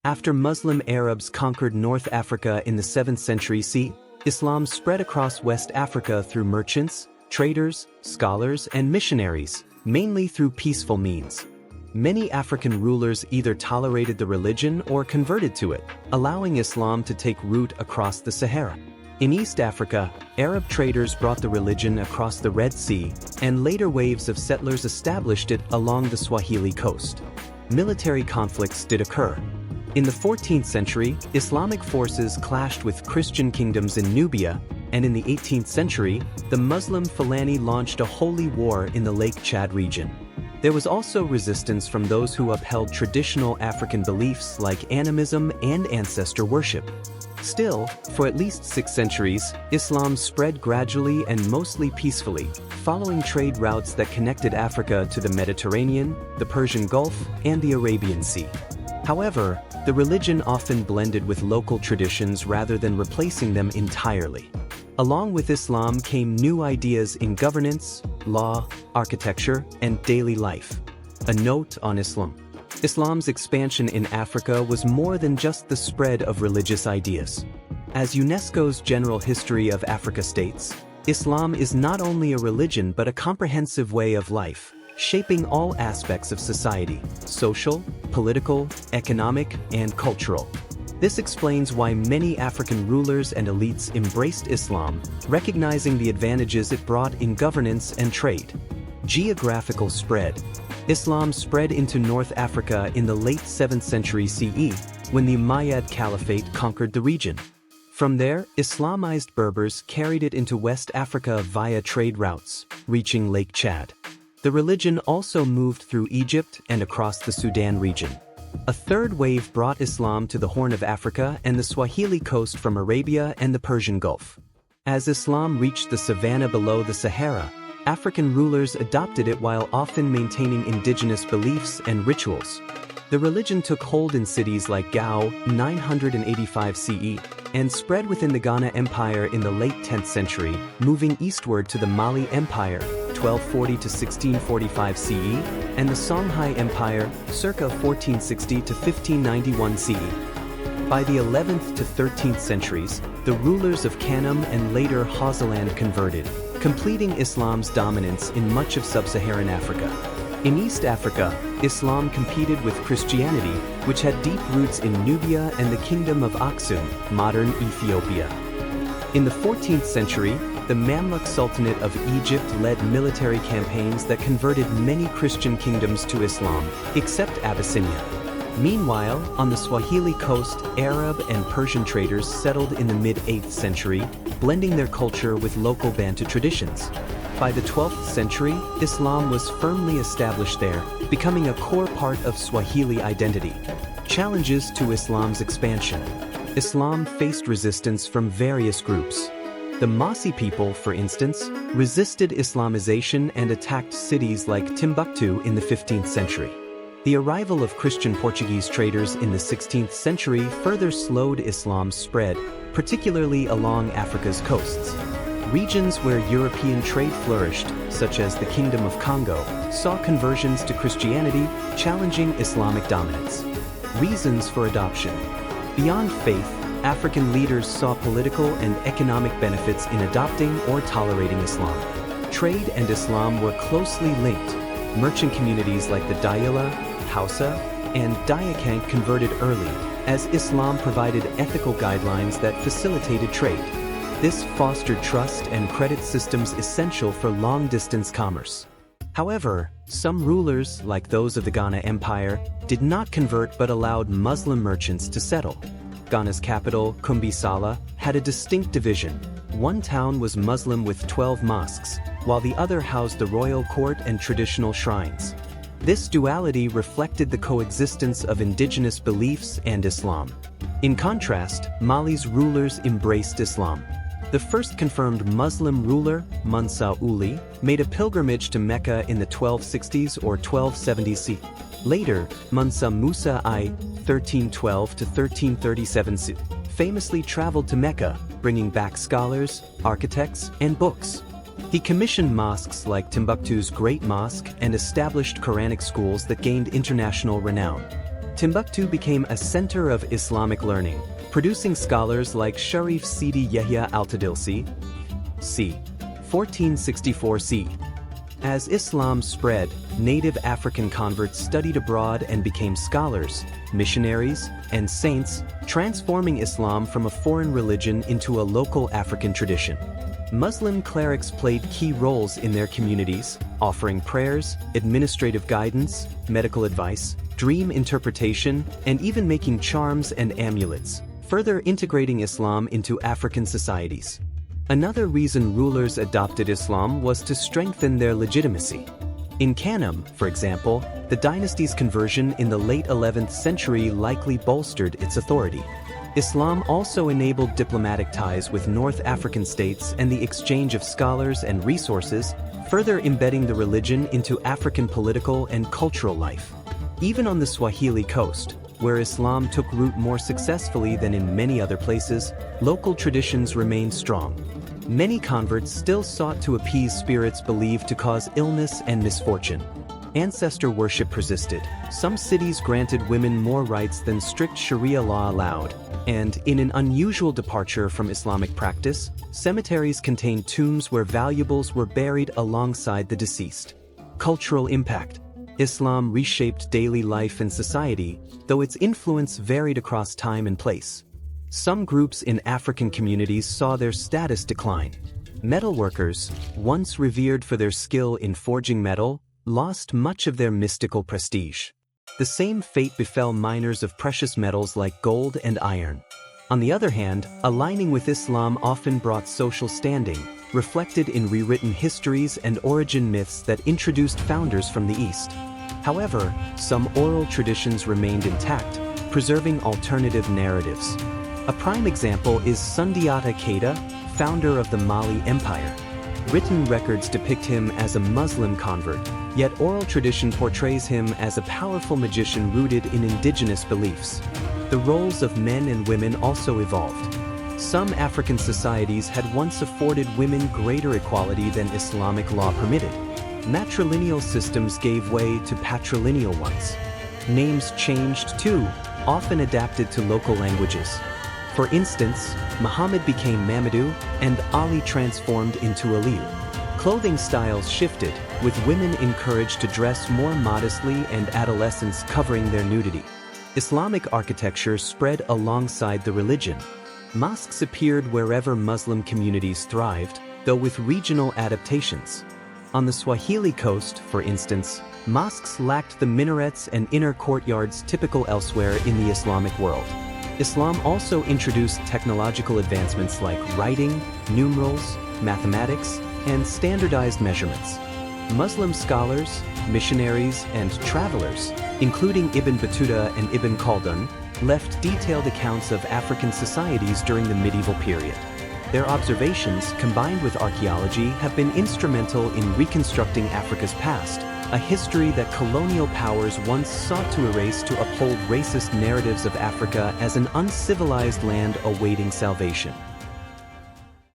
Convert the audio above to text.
After Muslim Arabs conquered North Africa in the 7th century CE, Islam spread across West Africa through merchants, traders, scholars, and missionaries, mainly through peaceful means. Many African rulers either tolerated the religion or converted to it, allowing Islam to take root across the Sahara. In East Africa, Arab traders brought the religion across the Red Sea, and later waves of settlers established it along the Swahili Coast. Military conflicts did occur. In the 14th century, Islamic forces clashed with Christian kingdoms in Nubia, and in the 18th century, the Muslim Fulani launched a holy war in the Lake Chad region. There was also resistance from those who upheld traditional African beliefs like animism and ancestor worship. Still, for at least 6 centuries, Islam spread gradually and mostly peacefully, following trade routes that connected Africa to the Mediterranean, the Persian Gulf, and the Arabian Sea. However, the religion often blended with local traditions rather than replacing them entirely. Along with Islam came new ideas in governance, law, architecture, and daily life. A note on Islam. Islam's expansion in Africa was more than just the spread of religious ideas. As UNESCO's General History of Africa states, Islam is not only a religion but a comprehensive way of life, shaping all aspects of society: social, political, economic, and cultural. This explains why many African rulers and elites embraced Islam, recognizing the advantages it brought in governance and trade. Geographical spread. Islam spread into North Africa in the late 7th century CE, when the Umayyad Caliphate conquered the region. From there, Islamized Berbers carried it into West Africa via trade routes, reaching Lake Chad. The religion also moved through Egypt and across the Sudan region. A third wave brought Islam to the Horn of Africa and the Swahili Coast from Arabia and the Persian Gulf. As Islam reached the savanna below the Sahara, African rulers adopted it while often maintaining indigenous beliefs and rituals. The religion took hold in cities like Gao, 985 CE, and spread within the Ghana Empire in the late 10th century, moving eastward to the Mali Empire, 1240 to 1645 CE, and the Songhai Empire, circa 1460 to 1591 CE. By the 11th to 13th centuries, the rulers of Kanem and later Hausaland converted, completing Islam's dominance in much of sub-Saharan Africa. In East Africa, Islam competed with Christianity, which had deep roots in Nubia and the Kingdom of Aksum, modern Ethiopia. In the 14th century, the Mamluk Sultanate of Egypt led military campaigns that converted many Christian kingdoms to Islam, except Abyssinia. Meanwhile, on the Swahili Coast, Arab and Persian traders settled in the mid-8th century, blending their culture with local Bantu traditions. By the 12th century, Islam was firmly established there, becoming a core part of Swahili identity. Challenges to Islam's expansion. Islam faced resistance from various groups. The Mossi people, for instance, resisted Islamization and attacked cities like Timbuktu in the 15th century. The arrival of Christian Portuguese traders in the 16th century further slowed Islam's spread, particularly along Africa's coasts. Regions where European trade flourished, such as the Kingdom of Congo, saw conversions to Christianity, challenging Islamic dominance. Reasons for adoption. Beyond faith, African leaders saw political and economic benefits in adopting or tolerating Islam. Trade and Islam were closely linked. Merchant communities like the Dayala, Hausa, and Dayakank converted early, as Islam provided ethical guidelines that facilitated trade. This fostered trust and credit systems essential for long-distance commerce. However, some rulers, like those of the Ghana Empire, did not convert but allowed Muslim merchants to settle. Ghana's capital, Kumbisala, had a distinct division. One town was Muslim with 12 mosques, while the other housed the royal court and traditional shrines. This duality reflected the coexistence of indigenous beliefs and Islam. In contrast, Mali's rulers embraced Islam. The first confirmed Muslim ruler, Mansa Musa, made a pilgrimage to Mecca in the 1260s or 1270s. Later, Mansa Musa I, 1312 to 1337, famously traveled to Mecca, bringing back scholars, architects, and books. He commissioned mosques like Timbuktu's Great Mosque and established Quranic schools that gained international renown. Timbuktu became a center of Islamic learning, producing scholars like Sharif Sidi Yahya al-Tadilsi, c. 1464 c. As Islam spread, native African converts studied abroad and became scholars, missionaries, and saints, transforming Islam from a foreign religion into a local African tradition. Muslim clerics played key roles in their communities, offering prayers, administrative guidance, medical advice, dream interpretation, and even making charms and amulets, further integrating Islam into African societies. Another reason rulers adopted Islam was to strengthen their legitimacy. In Kanem, for example, the dynasty's conversion in the late 11th century likely bolstered its authority. Islam also enabled diplomatic ties with North African states and the exchange of scholars and resources, further embedding the religion into African political and cultural life. Even on the Swahili Coast, where Islam took root more successfully than in many other places, local traditions remained strong. Many converts still sought to appease spirits believed to cause illness and misfortune. Ancestor worship persisted. Some cities granted women more rights than strict Sharia law allowed, and, in an unusual departure from Islamic practice, cemeteries contained tombs where valuables were buried alongside the deceased. Cultural impact. Islam reshaped daily life and society, though its influence varied across time and place. Some groups in African communities saw their status decline. Metalworkers, once revered for their skill in forging metal, lost much of their mystical prestige. The same fate befell miners of precious metals like gold and iron. On the other hand, aligning with Islam often brought social standing, reflected in rewritten histories and origin myths that introduced founders from the East. However, some oral traditions remained intact, preserving alternative narratives. A prime example is Sundiata Keita, founder of the Mali Empire. Written records depict him as a Muslim convert, yet oral tradition portrays him as a powerful magician rooted in indigenous beliefs. The roles of men and women also evolved. Some African societies had once afforded women greater equality than Islamic law permitted. Matrilineal systems gave way to patrilineal ones. Names changed too, often adapted to local languages. For instance, Muhammad became Mamadou, and Ali transformed into Aliyu. Clothing styles shifted, with women encouraged to dress more modestly and adolescents covering their nudity. Islamic architecture spread alongside the religion. Mosques appeared wherever Muslim communities thrived, though with regional adaptations. On the Swahili Coast, for instance, mosques lacked the minarets and inner courtyards typical elsewhere in the Islamic world. Islam also introduced technological advancements like writing, numerals, mathematics, and standardized measurements. Muslim scholars, missionaries, and travelers, including Ibn Battuta and Ibn Khaldun, left detailed accounts of African societies during the medieval period. Their observations, combined with archaeology, have been instrumental in reconstructing Africa's past, a history that colonial powers once sought to erase to uphold racist narratives of Africa as an uncivilized land awaiting salvation.